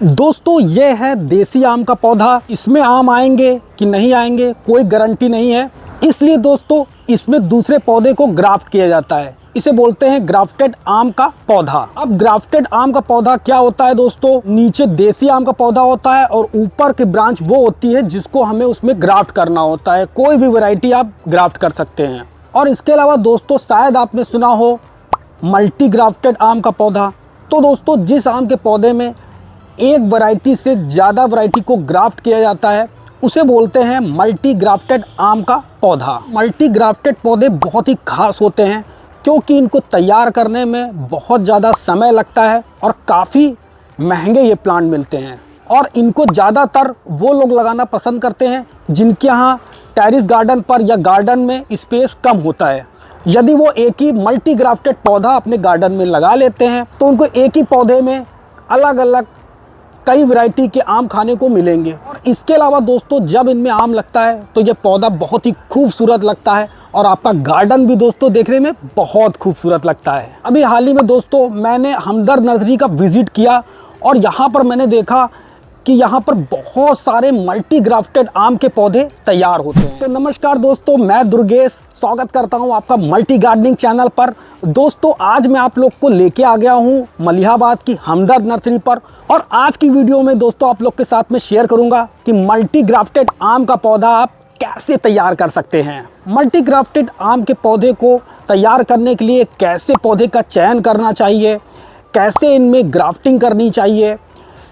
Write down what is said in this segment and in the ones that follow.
दोस्तों ये है देसी आम का पौधा। इसमें आम आएंगे कि नहीं आएंगे कोई गारंटी नहीं है, इसलिए दोस्तों इसमें दूसरे पौधे को ग्राफ्ट किया जाता है। इसे बोलते हैं ग्राफ्टेड आम का पौधा। अब ग्राफ्टेड आम का पौधा क्या होता है दोस्तों, नीचे देसी आम का पौधा होता है और ऊपर की ब्रांच वो होती है जिसको हमें उसमें ग्राफ्ट करना होता है। कोई भी वैरायटी आप ग्राफ्ट कर सकते हैं। और इसके अलावा दोस्तों शायद आपने सुना हो मल्टी ग्राफ्टेड आम का पौधा। तो दोस्तों जिस आम के पौधे में एक वैरायटी से ज़्यादा वैरायटी को ग्राफ्ट किया जाता है उसे बोलते हैं मल्टी ग्राफ्टेड आम का पौधा। मल्टी ग्राफ्टेड पौधे बहुत ही खास होते हैं क्योंकि इनको तैयार करने में बहुत ज़्यादा समय लगता है और काफ़ी महंगे ये प्लांट मिलते हैं। और इनको ज़्यादातर वो लोग लगाना पसंद करते हैं जिनके यहाँ टेरेस गार्डन पर या गार्डन में स्पेस कम होता है। यदि वो एक ही मल्टी ग्राफ्टेड पौधा अपने गार्डन में लगा लेते हैं तो उनको एक ही पौधे में अलग अलग कई वैरायटी के आम खाने को मिलेंगे। और इसके अलावा दोस्तों जब इनमें आम लगता है तो ये पौधा बहुत ही खूबसूरत लगता है और आपका गार्डन भी दोस्तों देखने में बहुत खूबसूरत लगता है। अभी हाल ही में दोस्तों मैंने हमदर्द नर्सरी का विजिट किया और यहाँ पर मैंने देखा कि यहाँ पर बहुत सारे मल्टी ग्राफ्टेड आम के पौधे तैयार होते हैं। तो नमस्कार दोस्तों, मैं दुर्गेश स्वागत करता हूँ आपका मल्टी गार्डनिंग चैनल पर। दोस्तों आज मैं आप लोग को लेके आ गया हूँ मलिहाबाद की हमदर्द नर्सरी पर और आज की वीडियो में दोस्तों आप लोग के साथ में शेयर करूंगा कि मल्टी ग्राफ्टेड आम का पौधा आप कैसे तैयार कर सकते हैं। मल्टी ग्राफ्टेड आम के पौधे को तैयार करने के लिए कैसे पौधे का चयन करना चाहिए, कैसे इनमें ग्राफ्टिंग करनी चाहिए,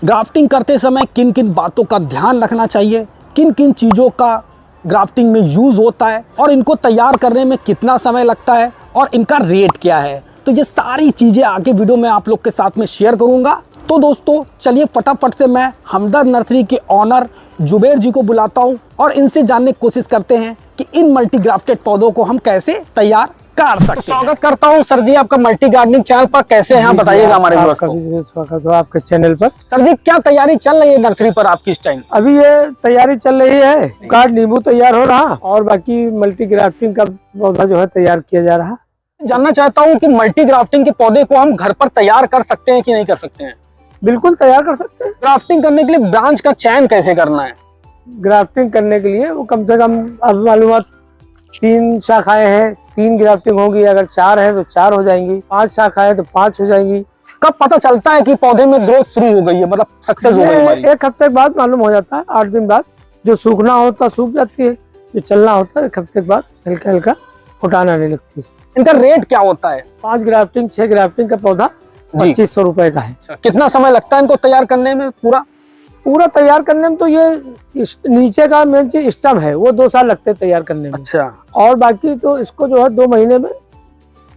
ग्राफ्टिंग करते समय किन किन बातों का ध्यान रखना चाहिए, किन किन चीज़ों का ग्राफ्टिंग में यूज़ होता है और इनको तैयार करने में कितना समय लगता है और इनका रेट क्या है। तो ये सारी चीज़ें आगे वीडियो में आप लोग के साथ में शेयर करूँगा। तो दोस्तों चलिए फटाफट से मैं हमदर्द नर्सरी के ऑनर जुबेर जी को बुलाता हूँ और इनसे जानने की कोशिश करते हैं कि इन मल्टी ग्राफ्टेड पौधों को हम कैसे तैयार कर सकते हैं। स्वागत करता हूं सर जी आपका मल्टी गार्डनिंग चैनल पर। कैसे हैं बताइएगा हमारे व्यूअर्स को। स्वागत हो आपके चैनल पर। सर जी क्या तैयारी चल रही है नर्सरी पर आपकी इस टाइम? अभी ये तैयारी चल रही है, कार्ड नींबू तैयार हो रहा और बाकी मल्टी ग्राफ्टिंग का पौधा जो है तैयार किया जा रहा। जानना चाहता हूँ कि मल्टी ग्राफ्टिंग के पौधे को हम घर पर तैयार कर सकते हैं कि नहीं कर सकते हैं? बिल्कुल तैयार कर सकते हैं। ग्राफ्टिंग करने के लिए ब्रांच का चयन कैसे करना है? ग्राफ्टिंग करने के लिए वो कम से कम अब मालूम 3 शाखाएं हैं, 3 ग्राफ्टिंग होगी। अगर 4 है तो 4 हो जाएंगी, 5 शाखाएं तो 5 हो जाएंगी। कब पता चलता है कि पौधे में ग्रोथ शुरू हो गई है, मतलब सक्सेस हो गई हमारी? 1 हफ्ते के बाद मालूम हो जाता है, 8 दिन बाद। जो सूखना होता सूख जाती है, जो चलना होता है 1 हफ्ते के बाद हल्का हल्का फुटान आने लगती है। इनका रेट क्या होता है? 5 ग्राफ्टिंग 6 ग्राफ्टिंग का पौधा 2500 रुपए का है। कितना समय लगता है इनको तैयार करने में? पूरा तैयार करने में तो ये नीचे का मेन चीज स्टम है, वो 2 साल लगते हैं तैयार करने में। अच्छा। और बाकी तो इसको जो है 2 महीने में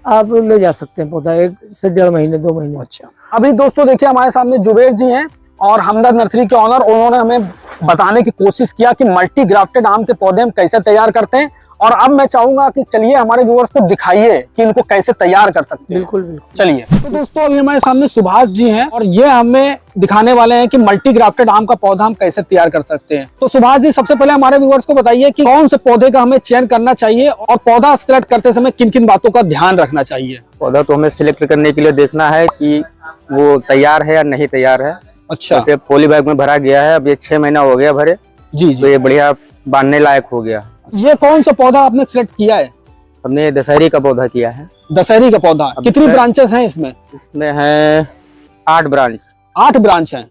आप ले जा सकते हैं पौधा, 1 से 1.5 महीने 2 महीने। अच्छा। अभी दोस्तों देखिए हमारे सामने जुबेर जी हैं और हमदर्द नर्सरी के ऑनर। उन्होंने हमें बताने की कोशिश किया कि मल्टी ग्राफ्टेड आम के पौधे हम कैसे तैयार करते हैं और अब मैं चाहूंगा कि चलिए हमारे व्यूअर्स को दिखाइए कि इनको कैसे तैयार कर सकते हैं। बिल्कुल बिल्कुल चलिए। तो दोस्तों अभी हमारे सामने सुभाष जी हैं और ये हमें दिखाने वाले हैं कि मल्टी ग्राफ्टेड आम का पौधा हम कैसे तैयार कर सकते हैं। तो सुभाष जी सबसे पहले हमारे व्यूअर्स को बताइए कि कौन से पौधे का हमें चयन करना चाहिए और पौधा सिलेक्ट करते समय किन किन बातों का ध्यान रखना चाहिए? पौधा तो हमें सिलेक्ट करने के लिए देखना है कि वो तैयार है या नहीं तैयार है। अच्छा। जैसे पॉली बैग में भरा गया है, अब ये 6 महीना हो गया भरे जी तो ये बढ़िया बांधने लायक हो गया। ये कौन सा पौधा आपने सिलेक्ट किया है? हमने दशहरी का पौधा किया है। दशहरी का पौधा। कितनी ब्रांचेस हैं इसमें? इसमें है 8 ब्रांच। 8 ब्रांच हैं।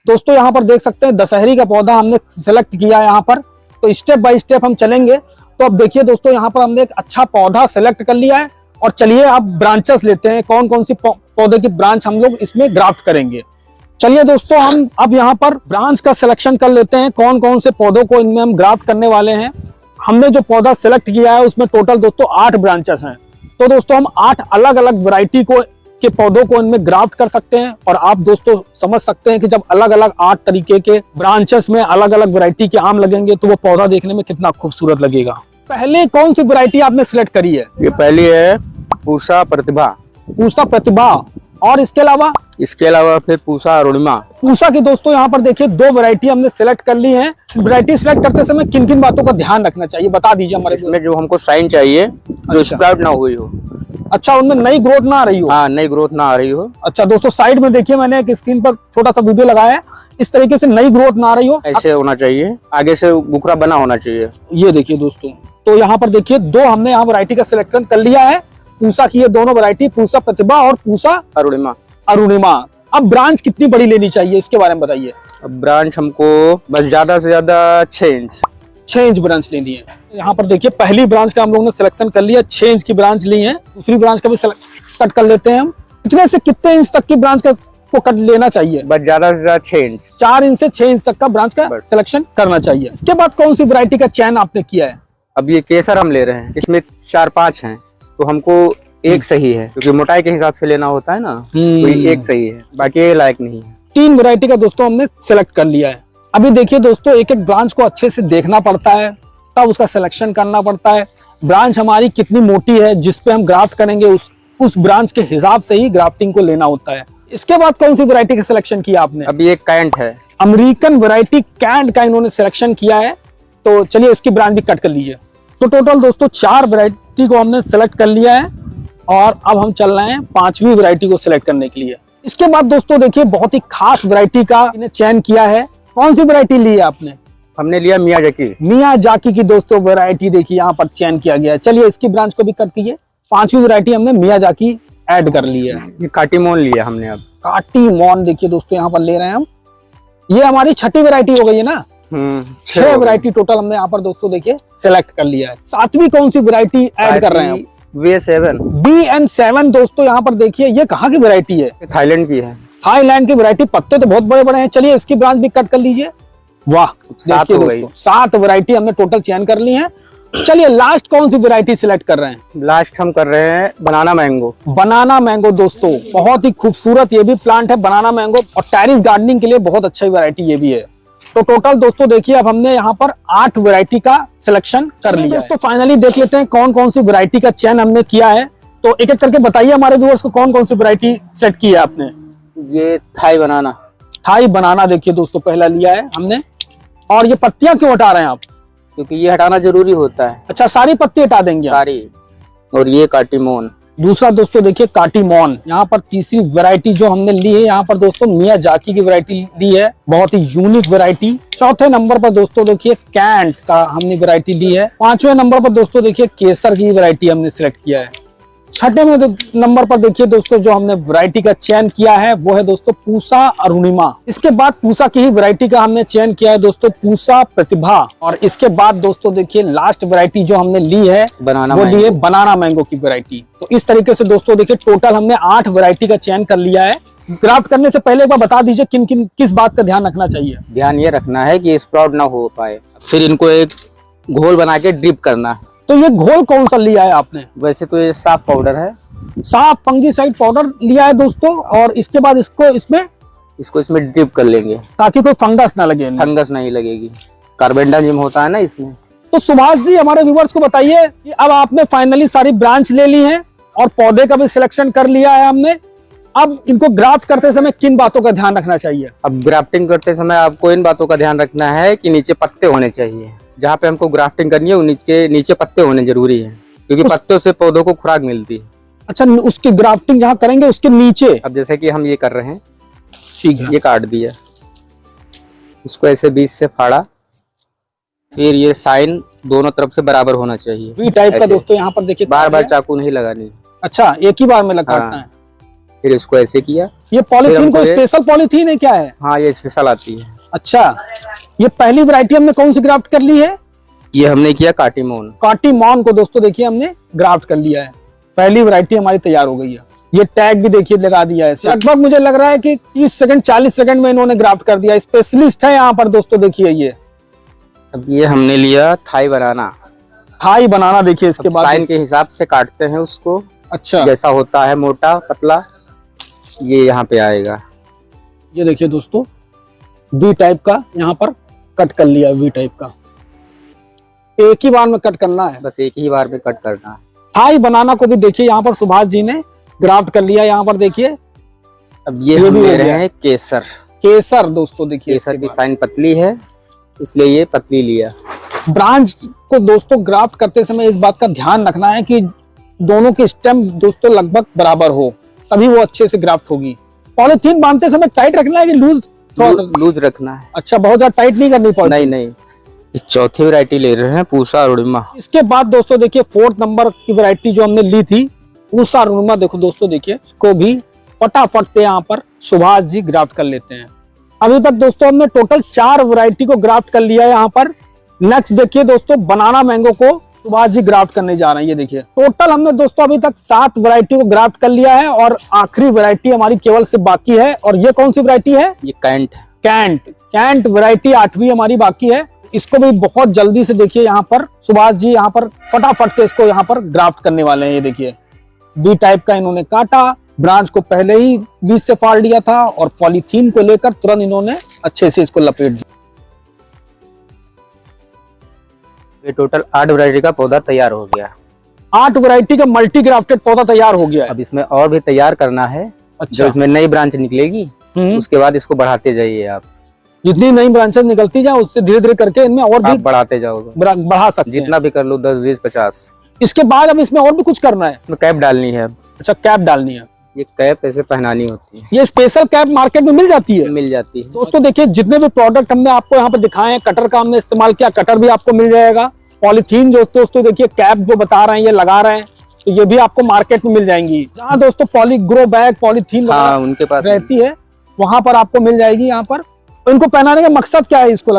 दोस्तों यहाँ पर देख सकते हैं दशहरी का पौधा हमने सिलेक्ट किया है यहाँ पर। तो स्टेप बाय स्टेप हम चलेंगे। तो अब देखिए दोस्तों यहाँ पर हमने एक अच्छा पौधा सिलेक्ट कर लिया है और चलिए अब ब्रांचेस लेते हैं, कौन कौन सी पौधे की ब्रांच हम लोग इसमें ग्राफ्ट करेंगे। चलिए दोस्तों हम अब यहाँ पर ब्रांच का सिलेक्शन कर लेते हैं, कौन कौन से पौधों को इनमें हम ग्राफ्ट करने वाले हैं। हमने जो पौधा सिलेक्ट किया है उसमें टोटल दोस्तों 8 ब्रांचेस हैं। तो दोस्तों हम 8 अलग अलग वैरायटी के पौधों को इनमें ग्राफ्ट कर सकते हैं और आप दोस्तों समझ सकते हैं कि जब अलग अलग 8 तरीके के ब्रांचेस में अलग अलग वैरायटी के आम लगेंगे तो वो पौधा देखने में कितना खूबसूरत लगेगा। पहले कौन सी वैरायटी आपने सिलेक्ट करी है? ये पहली है पूषा प्रतिभा। पूषा प्रतिभा। और इसके अलावा फिर पूषा अरुणिमा। पूषा की दोस्तों यहाँ पर देखिए 2 वैरायटी हमने सिलेक्ट कर ली है। वैरायटी सिलेक्ट करते समय किन किन बातों का ध्यान रखना चाहिए बता दीजिए हमारे। इसमें जो हमको साइन चाहिए जो स्प्राउट ना हुई हो। अच्छा, उनमें नई ग्रोथ ना आ रही हो। हाँ, नई ग्रोथ ना आ रही हो। अच्छा दोस्तों, साइड में देखिए मैंने एक स्क्रीन पर छोटा सा वीडियो लगाया है, इस तरीके से नई ग्रोथ ना आ रही हो, ऐसे होना चाहिए, आगे से बुकरा बना होना चाहिए। ये देखिए दोस्तों, तो यहाँ पर देखिए दो हमने यहाँ वैरायटी का सिलेक्शन कर लिया है। पूसा की ये दोनों वैरायटी, पूसा प्रतिभा और पूसा अरुणिमा। अब ब्रांच कितनी बड़ी लेनी चाहिए, इसके बारे में बताइए। अब ब्रांच हमको बस ज्यादा से ज्यादा 6 इंच ब्रांच लेनी है। यहाँ पर देखिए पहली ब्रांच का हम लोगों ने सिलेक्शन कर लिया, 6 इंच की ब्रांच ली है। दूसरी ब्रांच का भी कट कर लेते हैं हम। कितने से कितने इंच तक की ब्रांच को कट लेना चाहिए? बस ज्यादा से ज्यादा 6 इंच। 4 इंच से 6 इंच तक का ब्रांच का सिलेक्शन करना चाहिए। इसके बाद कौन सी वैरायटी का चयन आपने किया है? अब ये केसर हम ले रहे हैं, इसमें 4-5 हैं, तो हमको एक सही है, क्योंकि मोटाई के हिसाब से लेना होता है ना, तो ये एक सही है, बाकी ये लायक नहीं है। 3 वैरायटी का दोस्तों हमने सिलेक्ट कर लिया है। अभी देखिए दोस्तों, एक एक ब्रांच को अच्छे से देखना पड़ता है, तब उसका सिलेक्शन करना पड़ता है। ब्रांच हमारी कितनी मोटी है, जिसपे हम ग्राफ्ट करेंगे, उस ब्रांच के हिसाब से ही ग्राफ्टिंग को लेना होता है। इसके बाद कौन सी वैरायटी का सिलेक्शन किया आपने? अभी एक कैंट है, अमेरिकन वैरायटी कैंट का इन्होंने सिलेक्शन किया है। तो चलिए इसकी ब्रांच भी कट कर लीजिए। तो टोटल दोस्तों 4 वैरायटी को हमने सिलेक्ट कर लिया है और अब हम चल रहे हैं 5वीं वैरायटी को सिलेक्ट करने के लिए। इसके बाद दोस्तों देखिए बहुत ही खास वैरायटी का इन्हें चयन किया है। कौन सी वैरायटी ली है आपने? हमने लिया मियाजाकी की दोस्तों वैरायटी देखिए यहाँ पर चयन किया गया है। चलिए इसकी ब्रांच को भी कट कीजिए। 5वीं वैरायटी हमने मियाजाकी ऐड कर ली है। ये काटीमोन लिया हमने। अब काटीमोन देखिए दोस्तों यहाँ पर ले रहे हैं हम। ये हमारी 6ठी वैरायटी हो गई है ना। 6 वैरायटी टोटल हमने यहाँ पर दोस्तों देखिए सिलेक्ट कर लिया है। 7वीं कौन सी वैरायटी ऐड कर रहे हैं हम? BN7 दोस्तों यहाँ पर देखिए, ये कहाँ की वैरायटी है? थाईलैंड की है। थाईलैंड की वैरायटी, पत्ते तो बहुत बड़े बड़े हैं। चलिए इसकी ब्रांच भी कट कर लीजिए। वाह, 7 हो गई। 7 वैरायटी हमने टोटल चयन कर ली है। चलिए लास्ट कौन सी वैरायटी सिलेक्ट कर रहे हैं? लास्ट हम कर रहे हैं बनाना मैंगो दोस्तों। बहुत ही खूबसूरत ये भी प्लांट है बनाना मैंगो, और टेरेस गार्डनिंग के लिए बहुत अच्छा वैरायटी ये भी है। तो टोटल दोस्तों देखिए अब हमने यहाँ पर 8 वैरायटी का सिलेक्शन कर लिया दोस्तों। फाइनली देख लेते हैं कौन कौन सी वैरायटी का चयन हमने किया है। तो एक एक करके बताइए हमारे व्यूअर्स को कौन कौन सी वैरायटी सेट की है आपने। ये थाई बनाना देखिए दोस्तों पहला लिया है हमने। और ये पत्तियां क्यों हटा रहे हैं आप? क्योंकि ये हटाना जरूरी होता है। अच्छा, सारी पत्ती हटा देंगे सारी। और ये काटीमोन। दूसरा दोस्तों देखिए काटीमोन। यहाँ पर तीसरी वैरायटी जो हमने ली है यहाँ पर दोस्तों मियाजाकी की वैरायटी ली है, बहुत ही यूनिक वैरायटी। चौथे नंबर पर दोस्तों देखिए कैंट का हमने वैरायटी ली है। 5वें नंबर पर दोस्तों देखिए केसर की वैरायटी हमने सिलेक्ट किया है। 6ठे नंबर पर देखिए दोस्तों जो हमने वैरायटी का चयन किया है वो है दोस्तों पूसा अरुणिमा। इसके बाद पूसा की ही वैरायटी का हमने चयन किया है दोस्तों पूसा प्रतिभा। और इसके बाद दोस्तों देखिए लास्ट वैरायटी जो हमने ली है वो ली है बनाना मैंगो की वैरायटी। तो इस तरीके से दोस्तों देखिए टोटल हमने 8 वैरायटी का चयन कर लिया है। ग्राफ्ट करने से पहले एक बार बता दीजिए किस बात का ध्यान रखना चाहिए? ध्यान ये रखना है कि स्प्राउट ना हो पाए, फिर इनको एक घोल बना के ड्रिप करना है। तो ये घोल कौन सा लिया है आपने? वैसे तो ये साफ पाउडर है, साफ फंगीसाइड पाउडर लिया है दोस्तों। और इसके बाद इसको इसमें ड्रिप कर लेंगे ताकि कोई फंगस ना लगे। फंगस नहीं लगेगी, कार्बेंडाजिम होता है ना इसमें। तो सुभाष जी हमारे व्यूवर्स को बताइए कि अब आपने फाइनली सारी ब्रांच ले ली है और पौधे का भी सिलेक्शन कर लिया है हमने। अब इनको ग्राफ्ट करते समय किन बातों का ध्यान रखना चाहिए? अब ग्राफ्टिंग करते समय आपको इन बातों का ध्यान रखना है कि नीचे पत्ते होने चाहिए। जहाँ पे हमको ग्राफ्टिंग करनी है नीचे पत्ते होने जरूरी है, क्योंकि पत्तों से पौधों को खुराक मिलती है। अच्छा, उसकी ग्राफ्टिंग जहाँ करेंगे उसके नीचे? अब जैसे कि हम ये कर रहे हैं, ठीक है, ये काट दिया, इसको ऐसे बीच से फाड़ा, फिर ये साइन दोनों तरफ से बराबर होना चाहिए। वी टाइप का दोस्तों यहाँ पर देखिए, बार बार चाकू नहीं लगानी। अच्छा, एक ही बार में काटना है। फिर इसको ऐसे किया। ये पॉलीथीन को स्पेशल पॉलीथीन है क्या है? हाँ, ये स्पेशल आती है। अच्छा, ये पहली वैरायटी हमने कौन सी ग्राफ्ट कर ली है? ये हमने किया काटीमोन को दोस्तों देखिए हमने ग्राफ्ट कर लिया है। पहली वैरायटी हमारी तैयार हो गई है। ये टैग भी देखिए लगा दिया है। लगभग मुझे लग रहा है कि 30 सेकंड 40 सेकंड में इन्होंने ग्राफ्ट कर दिया। स्पेशलिस्ट है यहाँ पर दोस्तों देखिए ये। अब ये हमने लिया थाई बनाना देखिए। इसके बाद साइन के हिसाब से काटते हैं उसको। अच्छा, जैसा होता है मोटा पतला, ये यहाँ पे आएगा। ये देखिए दोस्तों वी टाइप का यहाँ पर कट कर लिया। वी टाइप का एक ही बार में कट करना है, बस एक ही बार में कट करना है। थाई बनाना को भी देखिए यहाँ पर सुभाष जी ने ग्राफ्ट कर लिया। यहाँ पर देखिए अब ये हम ले रहे हैं केसर दोस्तों देखिए। केसर की साइन पतली है इसलिए ये पतली लिया। ब्रांच को दोस्तों ग्राफ्ट करते समय इस बात का ध्यान रखना है कि दोनों की स्टेम दोस्तों लगभग बराबर हो, तभी वो अच्छे से ग्राफ्ट होगी। पॉलीथीन बांधते समय टाइट रखना है कि लूज? थोड़ा सा लूज रखना है। अच्छा, बहुत ज्यादा टाइट नहीं करनी पड़ती। नहीं, इस चौथी वैरायटी ले रहे हैं, पूसा अरुणिमा। इसके बाद दोस्तों देखिए 4th नंबर की वैरायटी जो हमने ली थी, पूसा अरुणिमा। देखो दोस्तों, देखिए इसको भी फटाफट से यहाँ पर सुभाष जी ग्राफ्ट कर लेते हैं। अभी तक दोस्तों हमने टोटल 4 वैरायटी को ग्राफ्ट कर लिया है यहाँ पर। नेक्स्ट देखिए दोस्तों, बनाना मैंगो को सुभाष जी ग्राफ्ट करने जा रहे हैं। ये देखिए टोटल हमने दोस्तों अभी तक 7 वैरायटी को ग्राफ्ट कर लिया है और आखिरी वैरायटी हमारी केवल से बाकी है। और ये कौन सी वैरायटी है? ये कैंट कैंट वैरायटी 8वीं हमारी बाकी है। इसको भी बहुत जल्दी से देखिए यहाँ पर सुभाष जी यहाँ पर फटाफट से इसको यहाँ पर ग्राफ्ट करने वाले हैं। ये देखिए बी टाइप का इन्होंने काटा, ब्रांच को पहले ही बीच से फाड़ लिया था और पॉलीथीन को लेकर तुरंत इन्होंने अच्छे से इसको लपेट दिया। ये टोटल 8 वैरायटी का पौधा तैयार हो गया। 8 वैरायटी का मल्टी ग्राफ्टेड पौधा तैयार हो गया है। अब इसमें और भी तैयार करना है। अच्छा, जो इसमें नई ब्रांच निकलेगी उसके बाद इसको बढ़ाते जाइए आप। जितनी नई ब्रांचेस निकलती जाए उससे धीरे धीरे करके इनमें और भी आप बढ़ाते जाओगे, बढ़ा सकते हैं। जितना भी कर लो 10, 20, 50। इसके बाद अब इसमें और भी कुछ करना है। तो कैप डालनी है अब। अच्छा, कैप डालनी है। ये कैप ऐसे पहनानी होती है। ये स्पेशल कैप मार्केट में मिल जाती है। मिल जाती है। दोस्तों देखिए जितने भी प्रोडक्ट हमने आपको यहाँ पर दिखाए हैं, कटर का हमने इस्तेमाल किया, कटर भी आपको मिल जाएगा। पॉलीथीन दोस्तों देखिए कैप जो बता रहे हैं ये लगा रहे हैं, तो ये भी आपको मार्केट में मिल जाएंगी। जहाँ दोस्तों ग्रो बैग पॉलीथीन उनके पास रहती है वहां पर आपको मिल जाएगी। यहाँ पर तो इनको पहनाने का मकसद क्या है? इसको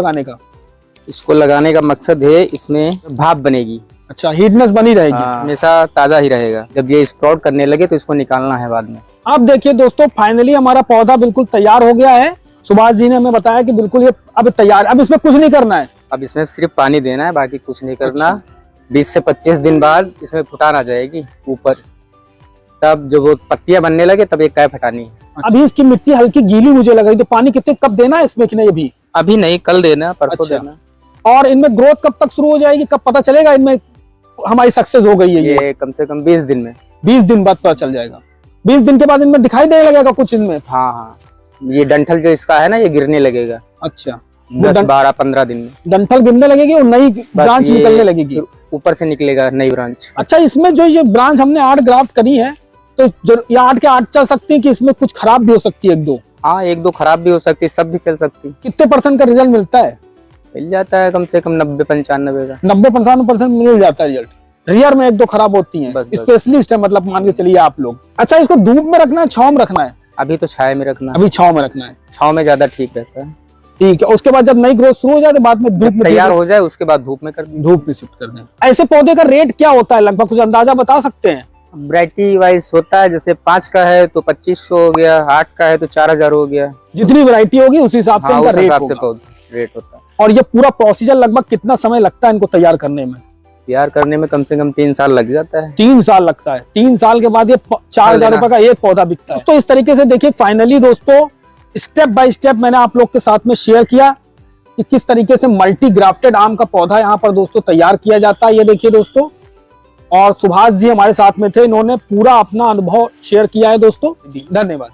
लगाने का मकसद है इसमें भाप बनेगी। अच्छा, हीटनेस बनी रहेगी, हमेशा ताजा ही रहेगा। जब ये स्प्राउट करने लगे तो इसको निकालना है बाद में। अब देखिए दोस्तों फाइनली हमारा पौधा बिल्कुल तैयार हो गया है। सुभाष जी ने हमें बताया कि बिल्कुल ये अब तैयार, अब इसमें कुछ नहीं करना है। अब इसमें सिर्फ पानी देना है, बाकी कुछ नहीं करना। 20 से 25 दिन बाद इसमें फुटान आ जाएगी ऊपर, तब जब वो पत्तियां बनने लगे तब एक कैप हटानी है। अभी इसकी मिट्टी हल्की गीली मुझे लग रही, तो पानी कितने कब देना है इसमें कि नहीं? अभी नहीं, कल देना, परसों देना। और इनमें ग्रोथ कब तक शुरू हो जाएगी? कब पता चलेगा इनमें हमारी सक्सेस हो गई है? ये कम से कम 20 दिन में। 20 दिन बाद पता चल जाएगा। 20 दिन के बाद इनमें दिखाई देने लगेगा कुछ इनमें? हाँ, ये डंठल जो इसका है ना, ये गिरने लगेगा। अच्छा, 10, 12, 15 दिन में डंठल गिरने लगेगी और नई ब्रांच निकलने लगेगी। ऊपर से निकलेगा नई ब्रांच। अच्छा, इसमें जो ये ब्रांच हमने 8 ग्राफ्ट करी है, तो ये 8 के 8 चल सकती है कि इसमें कुछ खराब भी हो सकती है? 1-2? हाँ, 1-2 खराब भी हो सकती है, सब भी चल सकती है। कितने % का रिजल्ट मिलता है? मिल जाता है कम से कम 90-95 का। 90-95% मिल जाता है रिजल्ट। रियर में 1-2 खराब होती हैं। स्पेशलिस्ट है मतलब, मान के चलिए आप लोग। अच्छा, इसको धूप में रखना है, छांव में रखना है? अभी तो छाया में रखना है। अभी छांव में रखना है। छांव में ज्यादा ठीक रहता है। ठीक है, उसके बाद जब नई ग्रोथ शुरू हो जाए तो बाद में धूप में तैयार हो जाए उसके बाद धूप में कर दें। धूप में शिफ्ट कर दें। ऐसे पौधे का रेट क्या होता है लगभग, कुछ अंदाजा बता सकते हैं? वैरायटी वाइज होता है, जैसे 5 का है तो 2500 हो गया, 8 का है तो 4000 हो गया। जितनी वैरायटी होगी उस हिसाब से इनका रेट होगा। तो रेट होता है। और ये पूरा प्रोसीजर लगभग कितना समय लगता है इनको तैयार करने में? तैयार करने में कम से कम 3 साल लग जाता है। 3 साल लगता है। 3 साल के बाद ये 4000 रुपए का एक पौधा बिकता है। तो इस तरीके से देखिए फाइनली दोस्तों स्टेप बाय स्टेप मैंने आप लोग के साथ में शेयर किया कि किस तरीके से मल्टी ग्राफ्टेड आम का पौधा यहाँ पर दोस्तों तैयार किया जाता है। ये देखिए दोस्तों, और सुभाष जी हमारे साथ में थे, इन्होंने पूरा अपना अनुभव शेयर किया है दोस्तों। धन्यवाद।